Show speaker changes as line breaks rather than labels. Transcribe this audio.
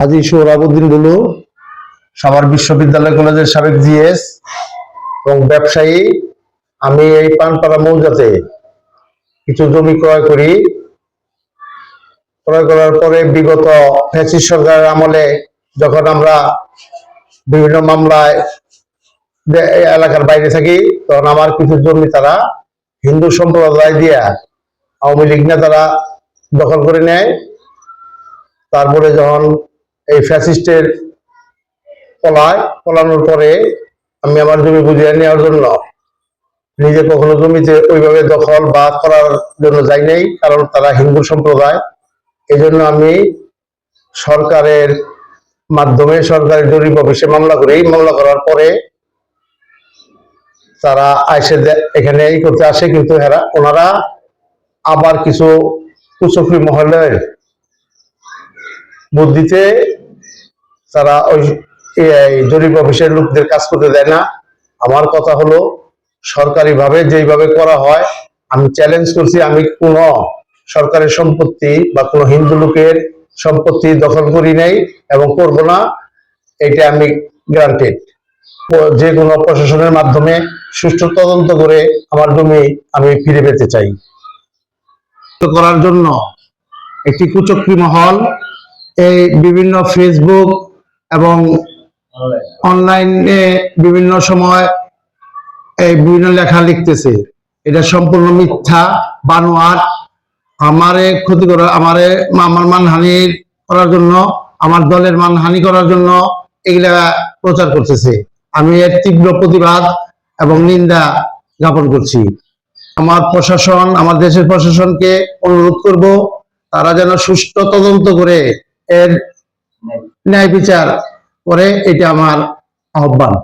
হাজী Sohrabuddin blue Savar বিশ্ববিদ্যালয় কলেজের সাবেক জিএস এবং ব্যবসায়ী। আমি এই পানপাড়া মৌজাতে কিছু জমি ক্রয় করি। ক্রয় করার পরে বিগত ফ্যাসিস্ট সরকারের আমলে যখন আমরা বিভিন্ন মামলায় এলাকার বাইরে থাকি, তখন আমার কিছু জমি তারা হিন্দু সম্প্রদায় দিয়া আওয়ামী লীগ নেতারা দখল করে নেয়। তারপরে যখন এই ফ্যাসিস্টের পলানোর পরে আমি আমার জমি বুঝিয়ে নেওয়ার জন্য নিজে কখনো জমিতে ওইভাবে দখল বা করার জন্য যাই নাই, কারণ তারা হিন্দু সম্প্রদায়। এই জন্য আমি সরকারের মাধ্যমে সরকারের জরিপ অফিসে মামলা করি। মামলা করার পরে তারা এখানে এই করতে আসে, কিন্তু ওনারা আবার কিছু কুচক্রী মহলের বুদ্ধিতে তারা ওই জরিপ অফিসের লোকদের কাজ করতে দেয় না। আমার কথা হলো, সরকারি ভাবে যেইভাবে করা হয় আমি চ্যালেঞ্জ করছি, আমি কোন সরকারের সম্পত্তি বা কোনো হিন্দু লোকের সম্পত্তি দখল করি নাই এবং করব না। এটা আমি গ্রান্টেড। যে কোনো প্রশাসনের মাধ্যমে সুষ্ঠু তদন্ত করে আমার জমি আমি ফিরে পেতে চাই। করার জন্য একটি কুচক্রী মহল এই বিভিন্ন ফেসবুক এবং অনলাইনে বিভিন্ন সময় এই বিভিন্ন লেখা লিখতেছে। এটা সম্পূর্ণ মিথ্যা, বানোয়াট। আমারে ক্ষতি করা, আমার মানহানি করার জন্য, আমার দলের মানহানি করার জন্য এগুলা প্রচার করতেছে। আমি এর তীব্র প্রতিবাদ এবং নিন্দা জ্ঞাপন করছি। আমার প্রশাসন, আমার দেশের প্রশাসনকে অনুরোধ করব, তারা যেন সুষ্ঠু তদন্ত করে এর ন্যায় বিচার করে। এটা আমার আহ্বান।